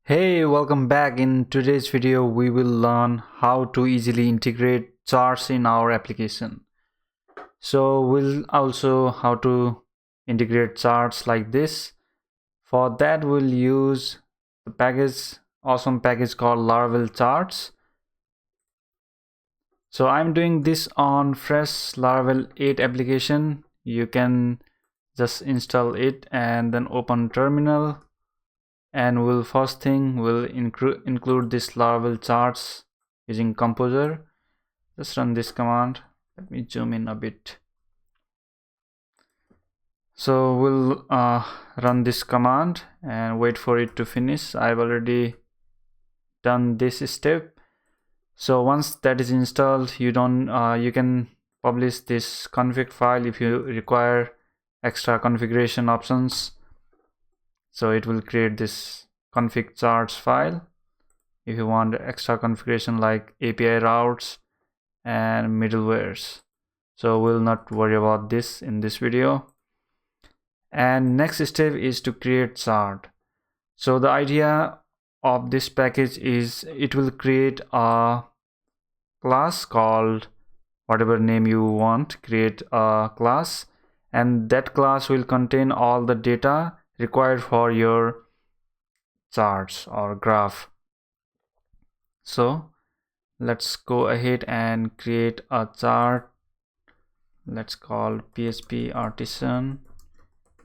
Hey, welcome back. In today's video, we will learn how to easily integrate charts in our application. So we'll also how to integrate charts like this. For that, we'll use the awesome package called Laravel Charts. So I'm doing this on fresh Laravel 8 application. You can just install it and then open terminal, and we'll first thing we'll include this Laravel charts using composer. Just run this command. Let me zoom in a bit. So we'll run this command and wait for it to finish. I've already done this step. So once that is installed, you can publish this config file if you require extra configuration options. So it will create this config charts file if you want extra configuration like API routes and middlewares. So we'll not worry about this in this video. And next step is to create chart. So the idea of this package is it will create a class called whatever name you want. Create a class, and that class will contain all the data required for your charts or graph. So let's go ahead and create a chart. Let's call PHP artisan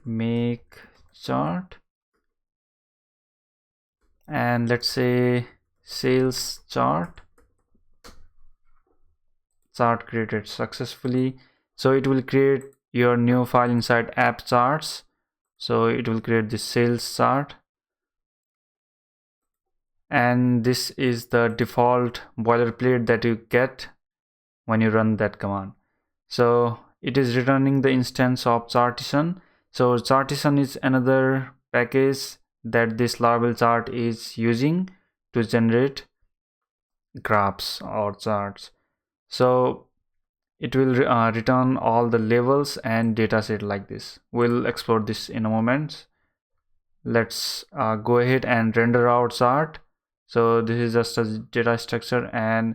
make chart, and let's say sales chart created successfully. So it will create your new file inside app charts. So it will create the sales chart, and this is the default boilerplate that you get when you run that command. So it is returning the instance of Chartisan. So Chartisan is another package that this Laravel chart is using to generate graphs or charts. So it will return all the labels and dataset like this. We'll explore this in a moment. Let's go ahead and render our chart. So this is just a data structure, and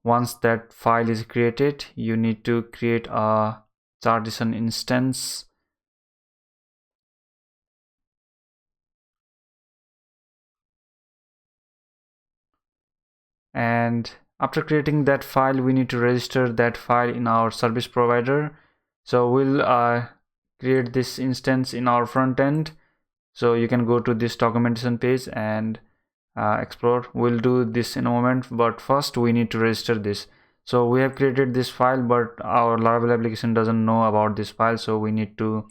once that file is created, you need to create a Chartisan instance. And after creating that file, we need to register that file in our service provider. So we'll create this instance in our front end. So you can go to this documentation page and explore. We'll do this in a moment, but first we need to register this. So we have created this file, but our Laravel application doesn't know about this file, so we need to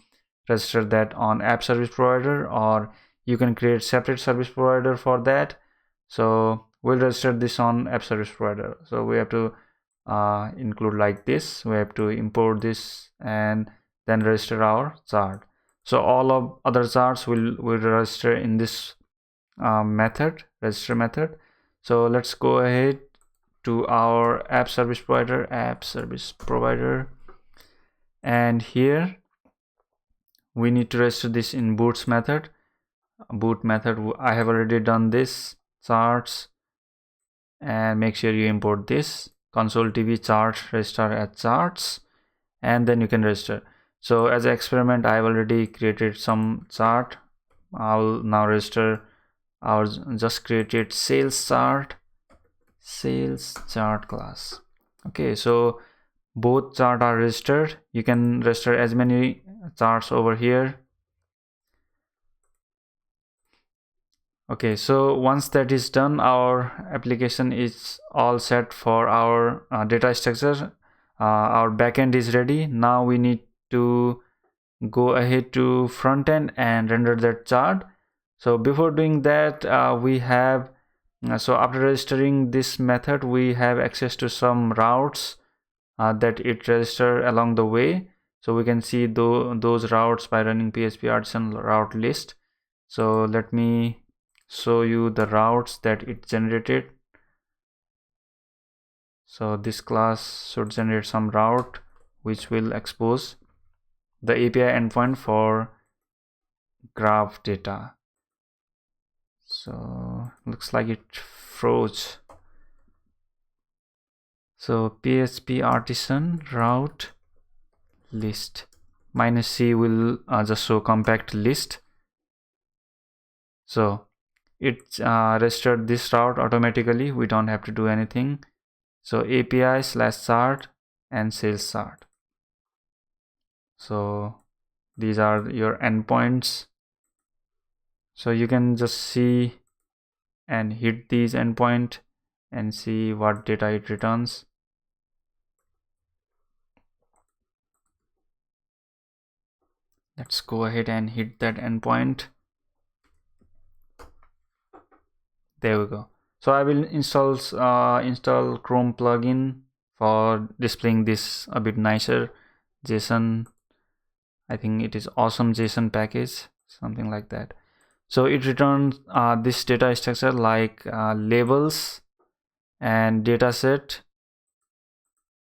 register that on app service provider, or you can create separate service provider for that. So we'll register this on app service provider. So we have to include like this. We have to import this and then register our chart. So all of other charts will register in this register method. So let's go ahead to our app service provider, and here we need to register this in boot method. I have already done this charts, and make sure you import this console TV chart register as charts, and then you can register. So as an experiment, I have already created some chart. I'll now register our just created sales chart class. Okay, so both chart are registered. You can register as many charts over here. Okay, so once that is done, our application is all set for our data structure. Our backend is ready. Now we need to go ahead to front end and render that chart. So before doing that, we have so after registering this method, we have access to some routes that it register along the way. So we can see those routes by running PHP artisan route list. So let me show you the routes that it generated. So this class should generate some route which will expose the API endpoint for graph data. So looks like it froze. So PHP artisan route list -c will just show compact list. So it registered this route automatically. We don't have to do anything. So API/chart and sales chart. So these are your endpoints. So you can just see and hit these endpoint and see what data it returns. Let's go ahead and hit that endpoint. There we go. So I will install Chrome plugin for displaying this a bit nicer. JSON, I think it is awesome JSON package, something like that. So it returns this data structure like labels and dataset.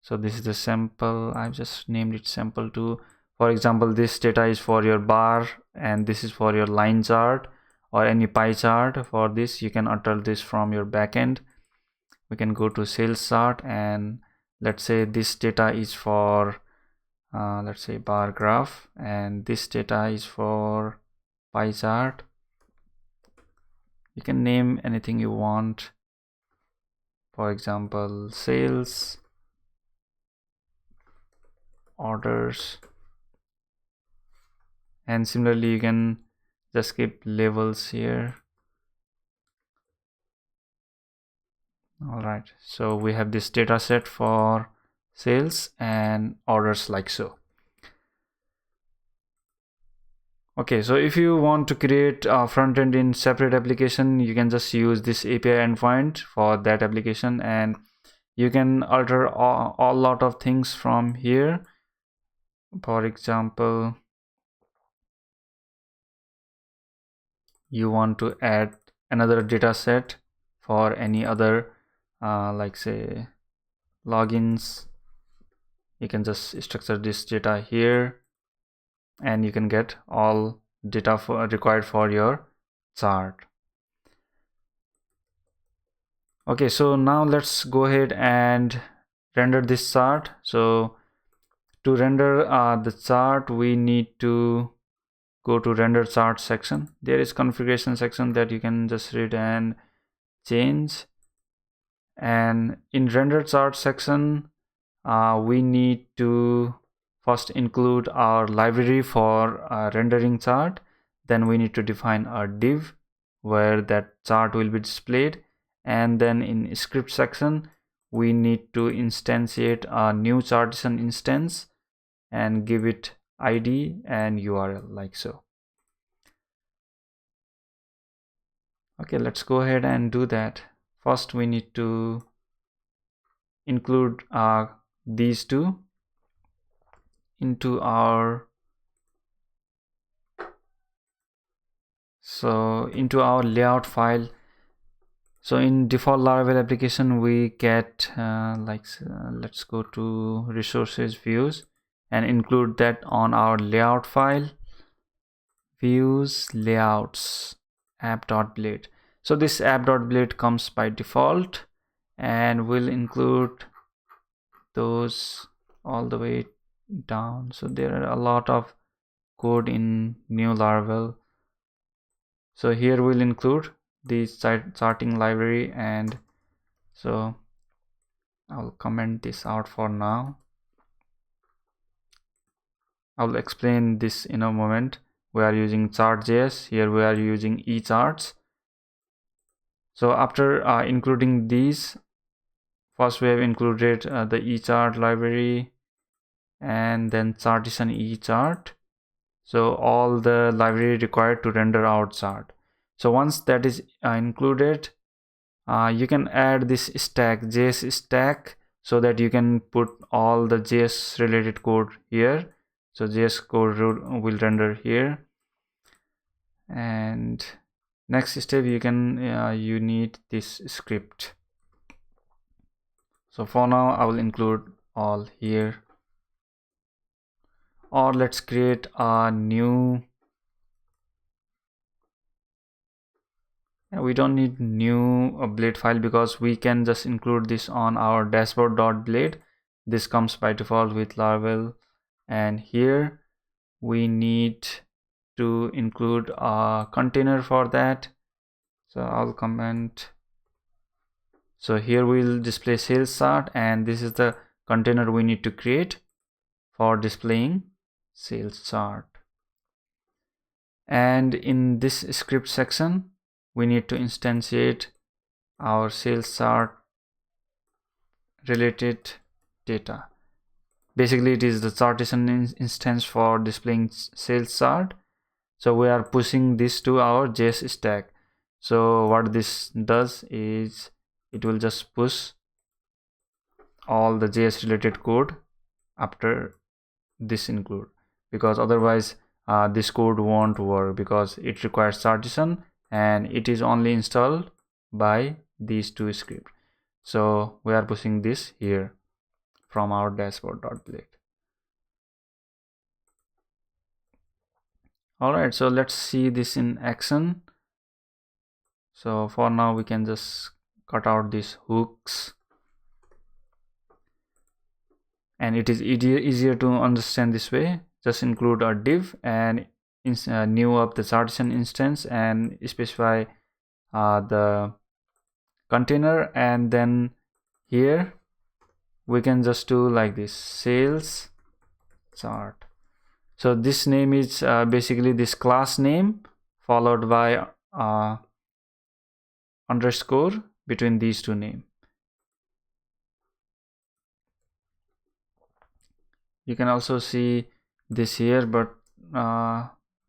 So this is the sample. I've just named it sample 2. For example, this data is for your bar and this is for your line chart or any pie chart. For this, you can alter this from your backend. We can go to sales chart and let's say this data is for let's say bar graph and this data is for pie chart. You can name anything you want. For example, sales, orders, and similarly you can just skip labels here. All right, so we have this data set for sales and orders like so. Okay, so if you want to create a front end in separate application, you can just use this API endpoint for that application and you can alter a lot of things from here. For example, you want to add another data set for any other like say logins. You can just structure this data here and you can get all data required for your chart. Okay, so now let's go ahead and render this chart. So to render the chart, we need to go to render chart section. There is configuration section that you can just read and change. And in render chart section, we need to first include our library for rendering chart. Then we need to define a div where that chart will be displayed. And then in script section, we need to instantiate a new chartisan instance and give it ID and URL like so. Okay, let's go ahead and do that. First, we need to include these two into our layout file. So in default Laravel application we get let's go to resources views and include that on our layout file, views layouts app.blade. So this app.blade comes by default and we'll include those all the way down. So there are a lot of code in new Laravel. So here we'll include the charting library, and so I'll comment this out for now. I'll explain this in a moment. We are using chart.js. Here we are using eCharts. So after including these, first we have included the eChart library and then chartisan eChart. So all the library required to render our chart. So once that is included, you can add this stack, JS stack, so that you can put all the JS related code here. So JS code will render here. And next step, you need this script. So for now, I will include all here. Or let's create a new we don't need new blade file because we can just include this on our dashboard.blade. This comes by default with Laravel, and here we need to include a container for that. So I'll comment. So here we'll display sales chart, and this is the container we need to create for displaying sales chart. And in this script section, we need to instantiate our sales chart related data. Basically, it is the chartison instance for displaying sales chart. So we are pushing this to our JS stack. So what this does is it will just push all the JS related code after this include, because otherwise this code won't work, because it requires chartison and it is only installed by these two scripts. So we are pushing this here from our dashboard.blade. Alright, so let's see this in action. So for now we can just cut out these hooks, and it is easier to understand this way. Just include a div and new up the chartison instance and specify the container, and then here we can just do like this, sales chart. So this name is basically this class name followed by underscore between these two names. You can also see this here, but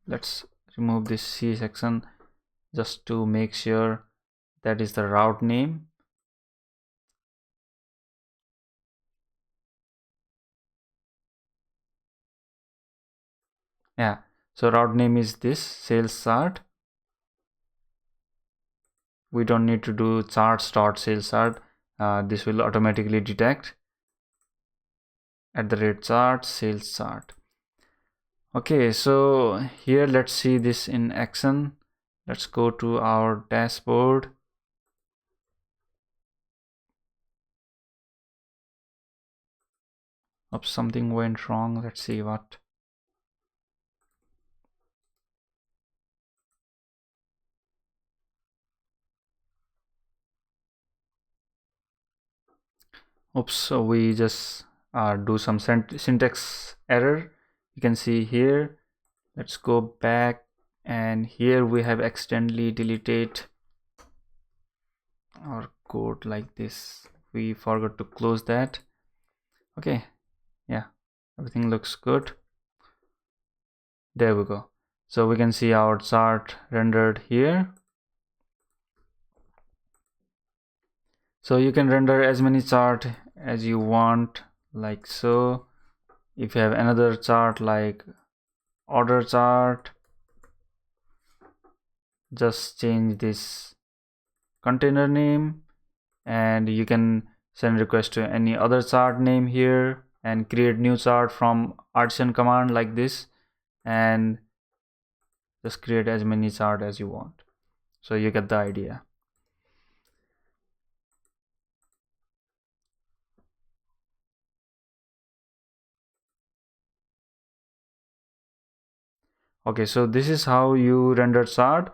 let's remove this C section just to make sure that is the route name. Yeah, so route name is this sales chart. We don't need to do charts.sales chart. This will automatically detect @chart sales chart. Okay, so here let's see this in action. Let's go to our dashboard. Oops, something went wrong. Let's see what. Oops, so we just do some syntax error. You can see here. Let's go back, and here we have accidentally deleted our code like this. We forgot to close that. Okay, yeah, everything looks good. There we go. So we can see our chart rendered here. So you can render as many chart as you want, like so. If you have another chart like order chart, just change this container name, and you can send request to any other chart name here and create new chart from artisan command like this, and just create as many chart as you want. So you get the idea. Okay, so this is how you render chart.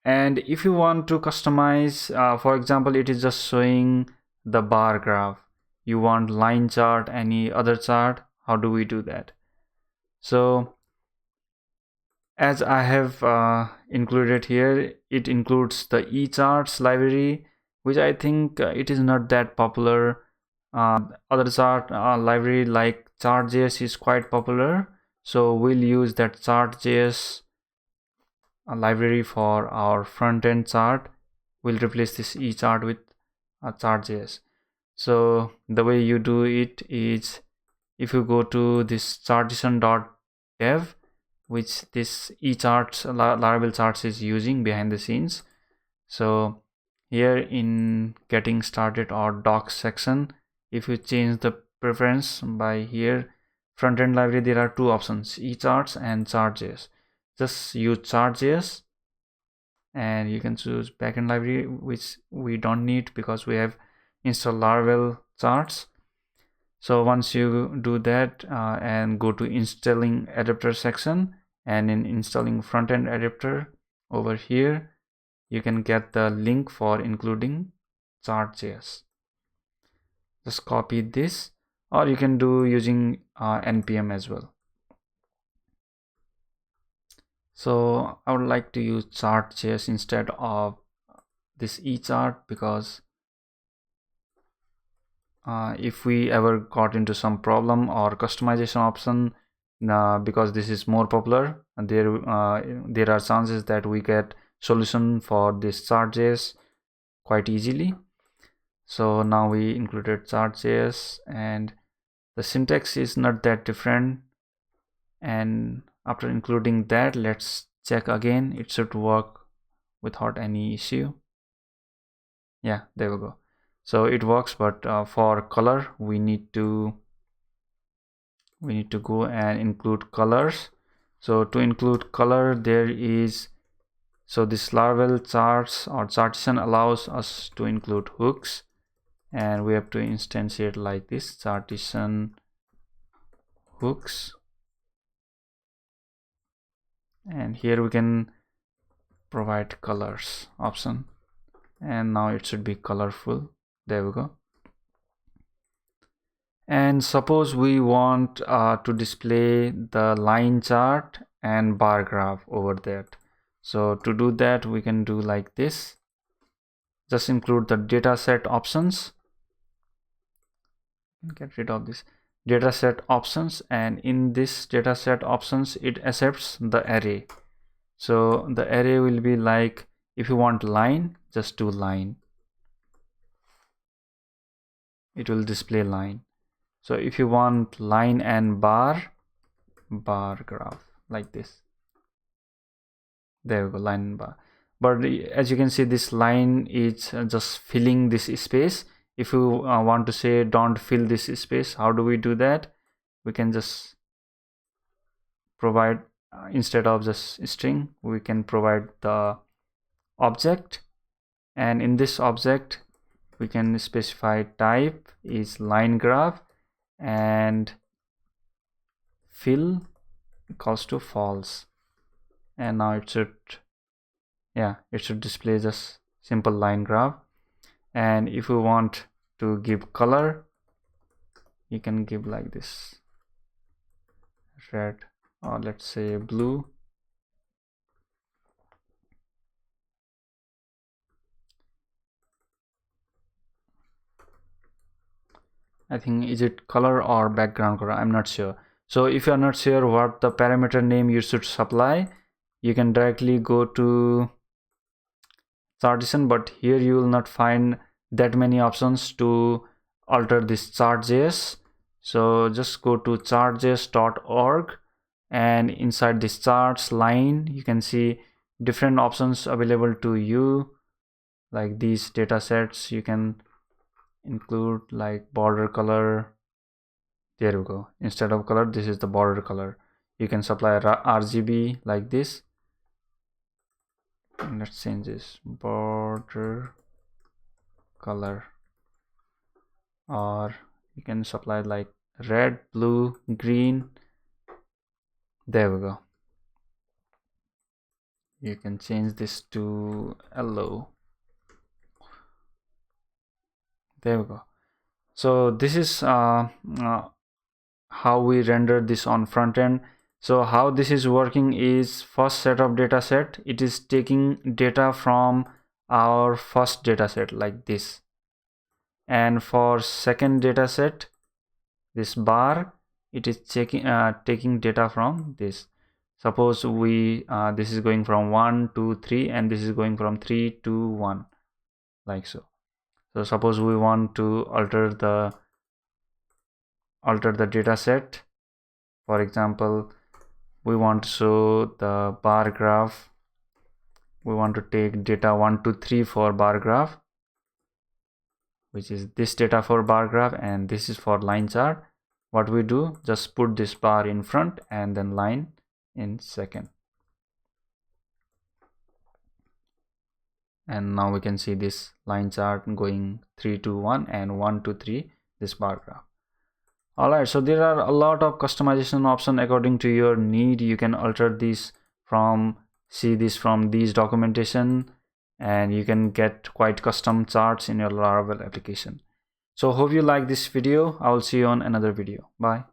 And if you want to customize, for example, it is just showing the bar graph, you want line chart, any other chart, how do we do that? So as I have included here, it includes the eCharts library, which I think it is not that popular. Other chart library like Chart.js is quite popular, so we'll use that Chart.js library for our front-end chart. We'll replace this eChart with Chart.js. So the way you do it is, if you go to this chartison.dev, which this eCharts Laravel Charts is using behind the scenes. So here in getting started or docs section, if you change the preference by here, front-end library, there are two options, eCharts and Chart.js. Just use Chart.js, and you can choose backend library, which we don't need because we have installed Laravel Charts. So once you do that and go to installing adapter section, and in installing front-end adapter over here, you can get the link for including Chart.js. Just copy this, or you can do using npm as well. So I would like to use Chart.js instead of this eChart, because if we ever got into some problem or customization option, because this is more popular, and there are chances that we get solution for this Chart.js quite easily. So now we included Chart.js, and the syntax is not that different. And after including that, let's check again. It should work without any issue. Yeah, there we go. So it works, but for color we need to go and include colors. So to include color, there is, so this Laravel charts or chartisan allows us to include hooks, and we have to instantiate like this, chartisan hooks, and here we can provide colors option, and now it should be colorful. There we go. And suppose we want to display the line chart and bar graph over that. So to do that, we can do like this. Just include the dataset options. Get rid of this dataset options, and in this dataset options, it accepts the array. So the array will be like, if you want line, just do line. It will display line. So if you want line and bar graph, like this. There we go, line and bar. But as you can see, this line is just filling this space. If you want to say don't fill this space, how do we do that? We can just provide, instead of just string, we can provide the object, and in this object we can specify type is line graph, and fill equals to false, and now it should, yeah, it should display just simple line graph. And if you want to give color, you can give like this, red, or let's say blue. I think, is it color or background color? I'm not sure. So if you're not sure what the parameter name you should supply, you can directly go to Chartisan, but here you will not find that many options to alter this Chart.js. So just go to chartjs.org, and inside this charts line, you can see different options available to you. Like these data sets, you can include like border color. There we go. Instead of color, this is the border color. You can supply RGB like this. And let's change this border color, or you can supply like red, blue, green. There we go. You can change this to yellow. There we go. So this is how we render this on front end. So how this is working is, first set of data set, it is taking data from our first data set like this, and for second data set, this bar, it is taking data from this. Suppose we this is going from 1 to 3, and this is going from 3 to 1, like so. So suppose we want to alter the data set. For example, we want to show the bar graph. We want to take data 1 to 3 for bar graph, which is this data for bar graph, and this is for line chart. What we do, just put this bar in front and then line in second. and now we can see this line chart going 3 to 1 and 1 to 3, this bar graph. Alright, so there are a lot of customization options according to your need. You can alter this from, see this from these documentation, and you can get quite custom charts in your Laravel application. So hope you like this video. I will see you on another video. Bye.